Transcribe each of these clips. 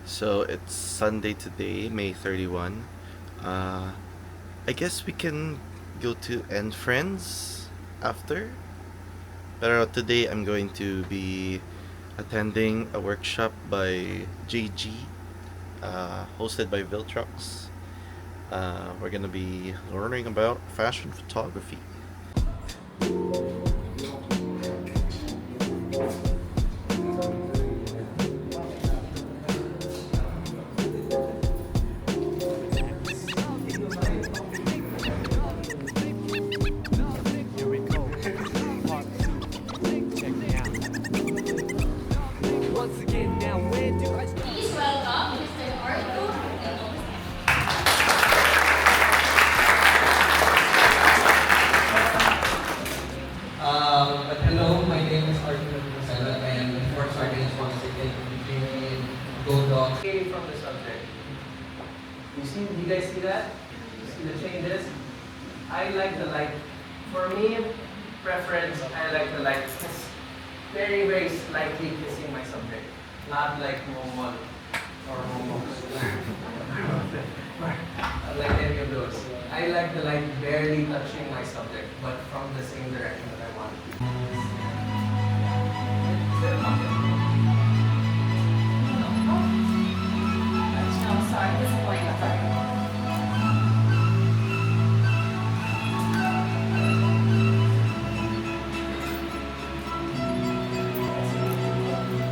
So it's Sunday today, May 31. I guess we can go to End Friends after. Pero today I'm going to be attending a workshop by JG, hosted by Viltrox. We're gonna be learning about fashion photography. Once again, now where do I start? Please welcome Mr. Artu Nepomuceno. But hello, my name is Artu Nepomuceno, and before starting this one, in Godox. Okay, from the subject. You guys see that? You see the changes? I like the light. For me, preference, I like the light. It's very, very slightly kissing my subject. Not like normal or homo. Not like any of those. I like the light barely touching my subject, but from the same direction that I want it. No, sorry, disappointed. Sorry.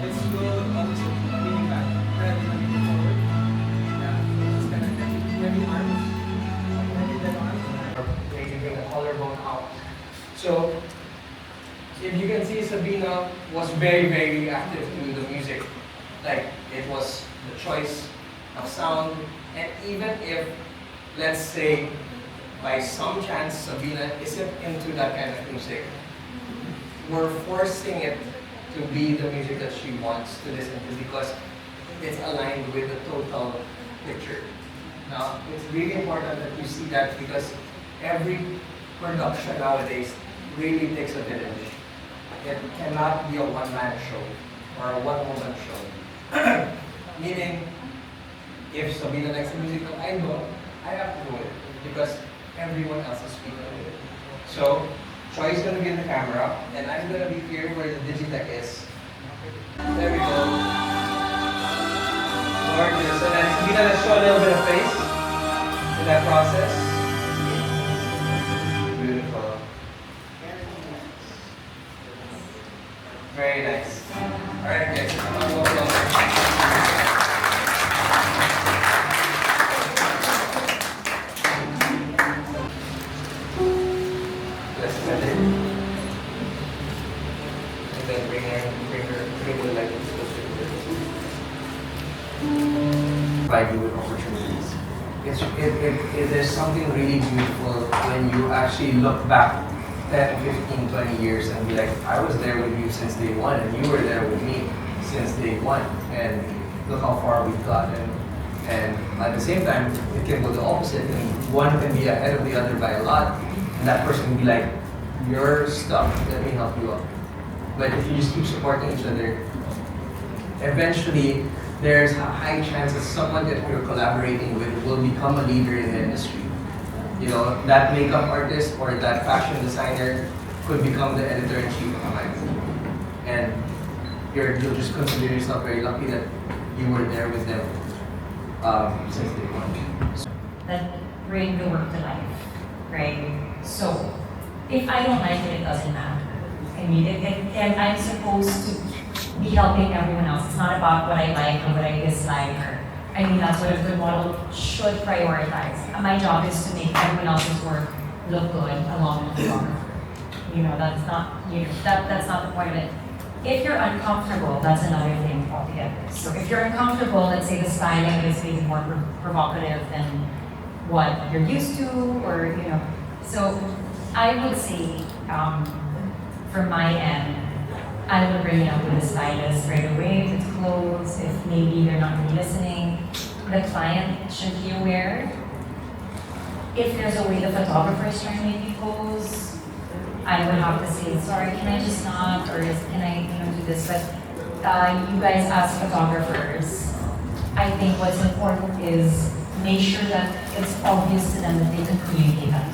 It's good, obviously, leaning back, rather than leaning forward. Yeah, just kind of heavy arms, heavy dead arms. Taking the collarbone out. So, if you can see, Sabina was very, very active to the music. Like, it was the choice of sound, and even if, let's say, by some chance, Sabina isn't into that kind of music, we're forcing it to be the music that she wants to listen to because it's aligned with the total picture. Now, it's really important that you see that because every production nowadays really takes a village. It cannot be a one-man show or a one-woman show. Meaning, if Sabina likes the musical idol, I have to do it because everyone else is speaking it. So, Troy is going to be in the camera, and I'm going to be here where the Digitech is. There we go. Gorgeous. And then Sabina, let's show a little bit of face in that process. Beautiful. Very nice. Alright guys, I'm going to go closer. Let's set it. And then bring the light closer to this. Provide you with opportunities. There's something really beautiful when you actually look back 10, 15, 20 years and be like, I was there with you since day one and you were there with me since day one. And look how far we've gotten. And at the same time, it can go the opposite. And one can be ahead of the other by a lot. And that person can be like, you're stuck, let me help you out. But if you just keep supporting each other, eventually there's a high chance that someone that you're collaborating with will become a leader in the industry. You know, that makeup artist or that fashion designer could become the editor-in-chief of a magazine. And you'll just consider yourself very lucky that you were there with them since day one. That bring the work to life, right? So, if I don't like it, it doesn't matter. I mean, and I'm supposed to be helping everyone else. It's not about what I like or what I dislike. Or, I mean, that's what a good model should prioritize. My job is to make everyone else's work look good along with the photographer. You know, that's not, that's not the point of it. If you're uncomfortable, that's another thing altogether. So if you're uncomfortable, let's say the styling is maybe more provocative than what you're used to, or, you know. So I would say, from my end, I would bring it up with the stylist right away if it's clothes, if maybe they're not really listening. The client should be aware. If there's a way the photographer is trying to make you pose, I would have to say, sorry, can I just not, or can I, do this? But you guys as photographers, I make sure that it's obvious to them that they can communicate that.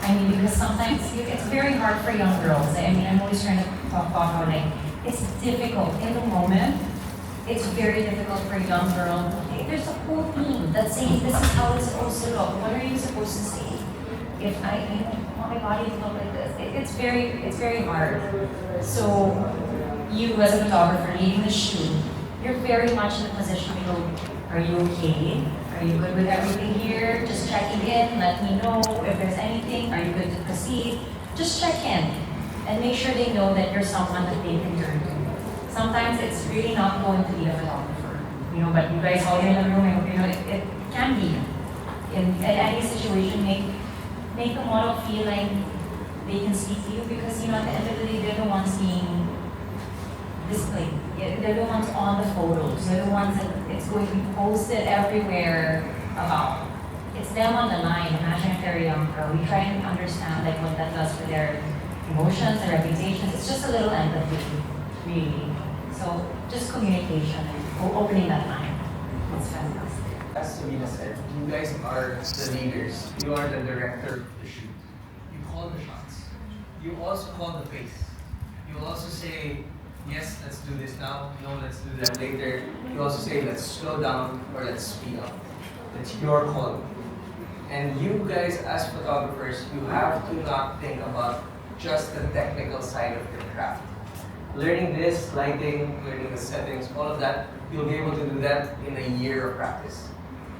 I mean, because sometimes it's very hard for young girls. I mean, I'm always trying to talk about how like it's difficult in the moment. It's very difficult for a young girl. There's a whole theme that says this is how it's supposed to look. What are you supposed to say? If I want my body to look like this, it's very hard. So you as a photographer leading the shoot, you're very much in the position to go, are you okay? Are you good with everything here? Just checking in, let me know if there's anything. Are you good to proceed? Just check in and make sure they know that you're someone that they can turn to. Sometimes it's really not going to be a photographer, but you guys all in the room, it can be. In any situation, make the model feel like they can speak to you because, at the end of the day, they're the ones being displayed. They're the ones on the photos. They're the ones that it's going to be posted everywhere about. It's them on the line. Imagine if they're a young girl. We try and understand what that does for their emotions, their reputations. It's just a little empathy, really. So just communication and opening that line. It's fantastic. As Sabina said, you guys are the leaders. You are the director of the shoot. You call the shots. You also call the pace. You will also say, yes, let's do this now. No, let's do that later. You also say, let's slow down or let's speed up. It's your call. And you guys as photographers, you have to not think about just the technical side of your craft. Learning this, lighting, learning the settings, all of that, you'll be able to do that in a year of practice.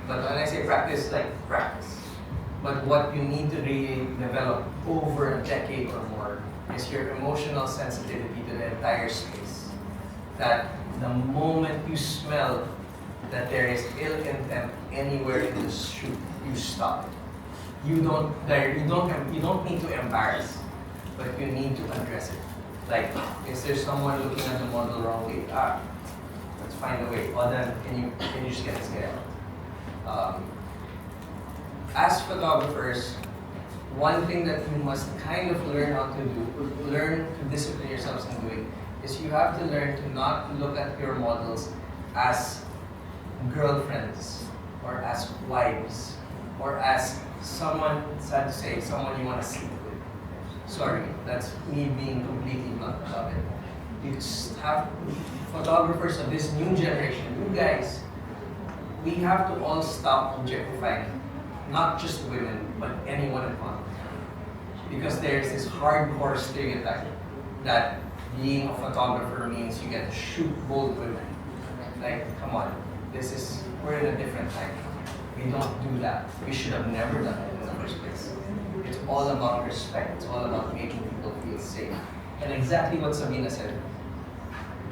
But when I say practice, like practice. But what you need to really develop over a decade or more is your emotional sensitivity to the entire space. That the moment you smell that there is ill intent anywhere in the shoot, you stop. You don't need to embarrass, but you need to address it. Like, is there someone looking at the model wrongly? Let's find a way. Or then, can you just get this guy out? As photographers, one thing that you must kind of learn how to do, learn to discipline yourselves in doing, is you have to learn to not look at your models as girlfriends, or as wives, or as someone, sad to say, someone you want to sleep with. Sorry, that's me being completely blunt about it. You have photographers of this new generation, you guys, we have to all stop objectifying not just women, but anyone in front. Because there's this hardcore stereotype that being a photographer means you get to shoot bold women. Like, come on, we're in a different time. We don't do that. We should have never done it in the first place. It's all about respect. It's all about making people feel safe. And exactly what Sabina said.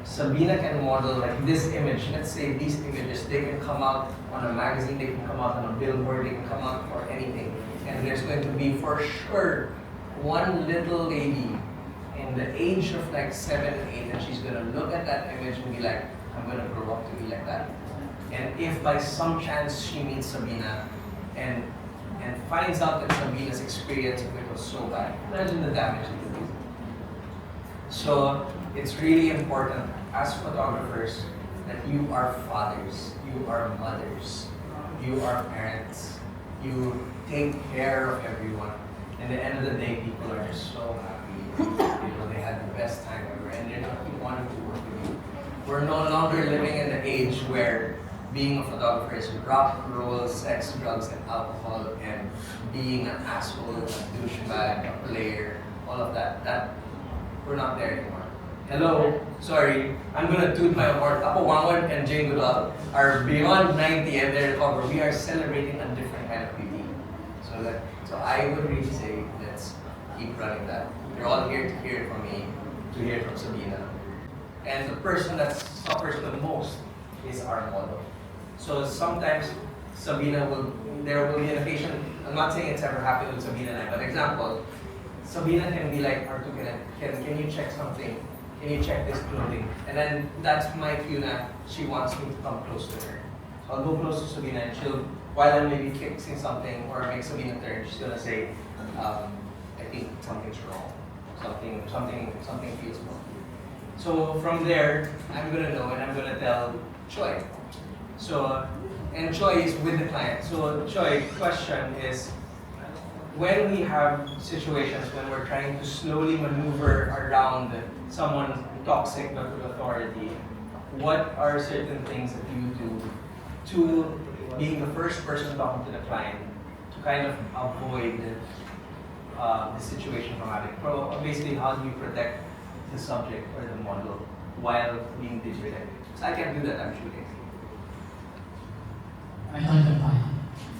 Sabina can model like this image. Let's say these images, they can come out on a magazine, they can come out on a billboard, they can come out for anything. And there's going to be for sure one little lady in the age of like 7 and 8, and she's gonna look at that image and be like, I'm gonna grow up to be like that. And if by some chance she meets Sabina and finds out that Sabina's experience of it was so bad, imagine the damage it would do. So it's really important as photographers that you are fathers, you are mothers, you are parents, you take care of everyone. And at the end of the day, people are just so happy. They had the best time ever, and they're not wanting to work with you. We're no longer living in the age where being a photographer is rock, roll, sex, drugs, and alcohol, and being an asshole, a douchebag, a player, all of that. We're not there anymore. Hello, sorry, I'm gonna toot my horn. Apo Wangwan and Jane Goodall are beyond 90 and they're covered. We are celebrating a different kind of beauty. So I would really say let's keep running that. You're all here to hear it from me, to hear it from Sabina. And the person that suffers the most is our model. So sometimes there will be an occasion, I'm not saying it's ever happened with Sabina and I, but example, Sabina can be like, Artu, can you check something? Can you check this clothing? And then that's my cue na she wants me to come close to her. So I'll go close to Sabina and she'll, while I'm maybe fixing something or make Sabina turn, she's gonna say, I think something's wrong. Something feels wrong. So from there, I'm gonna know and I'm gonna tell Choi. So and Choi is with the client. So Choi, question is, when we have situations when we're trying to slowly maneuver around someone toxic but with authority, what are certain things that you do to being the first person talking to the client to kind of avoid the situation from happening? Basically, how do you protect the subject or the model while being digital? So I can do that, I'm shooting. I thought the fine.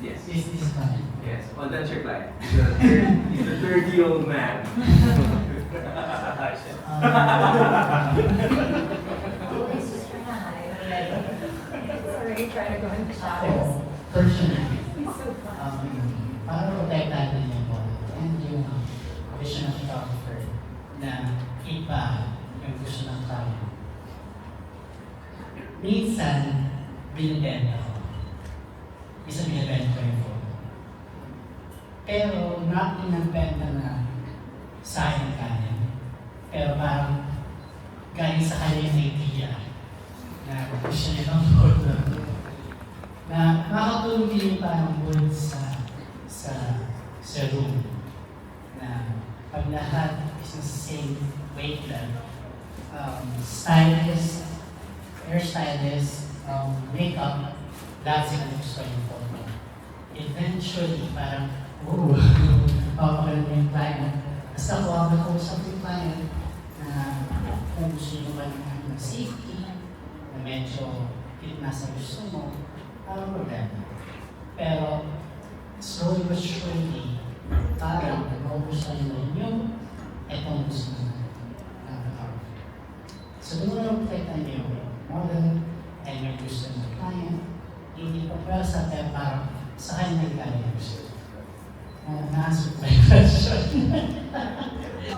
Yes. This is fine. Yes. Well, that's your client. He's a 30-year-old man. Sorry, trying to go in the shadows. So, personally, para protektahan din yung ball and yung vision ng photographer na iba yung gusto ng client. Minsan, binibenta ko. Minsan binibenta ko yung photo. Pero, not inagbenta na sa akin kanya. Pero parang galing sa kanya yung idea na gusto niya ng photo. Na makakatulong din yung parang mood sa room. Na pag lahat is the same wavelength, stylist, hairstylist, makeup, lahat sila gusto yung photo. Eventually, parang, papakalan mo yung client. Basta ko ako nakausap yung client na kung gusto nyo ba ng safety, na medyo fit na sa gusto mo, parang problema. Pero, slowly but surely, parang nag-uusap nila yung etong gusto na photography. So, doon na reflectan niyo yung model and yung gusto ng client. Hindi pa pala sa pero parang sa kanya nagkala yung gusto. Na-answer my question.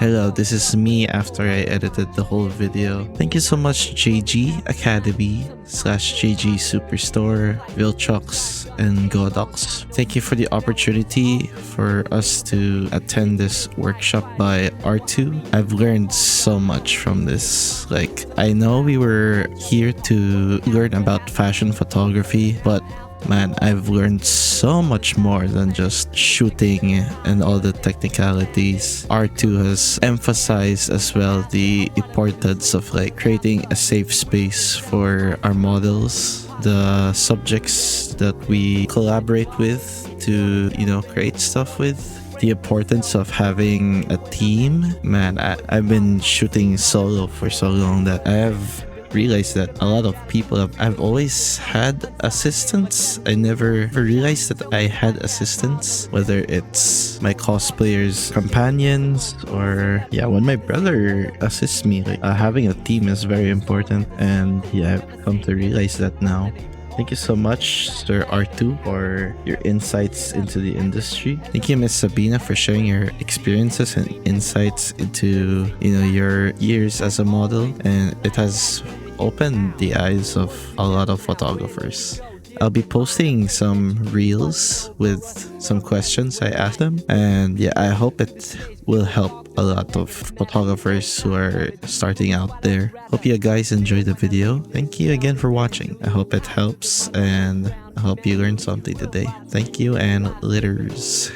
Hello, this is me after I edited the whole video. Thank you so much JG Academy / JG Superstore, Viltrox, and Godox. Thank you for the opportunity for us to attend this workshop by Artu. I've learned so much from this. Like, I know we were here to learn about fashion photography, but man, I've learned so much more than just shooting and all the technicalities. R2 has emphasized as well the importance of like creating a safe space for our models, the subjects that we collaborate with to, create stuff with. The importance of having a team. Man, I've been shooting solo for so long that I have realized that a lot of people I've always had assistants. I never realized that I had assistants, whether it's my cosplayers companions or when my brother assists me. Like having a team is very important, and I've come to realize that now. Thank you so much, Sir Artu, for your insights into the industry. Thank you, Miss Sabina, for sharing your experiences and insights into your years as a model, and it has opened the eyes of a lot of photographers. I'll be posting some reels with some questions I asked them, and I hope it will help a lot of photographers who are starting out there. Hope you guys enjoyed the video. Thank you again for watching. I hope it helps, and I hope you learned something today. Thank you, and litters.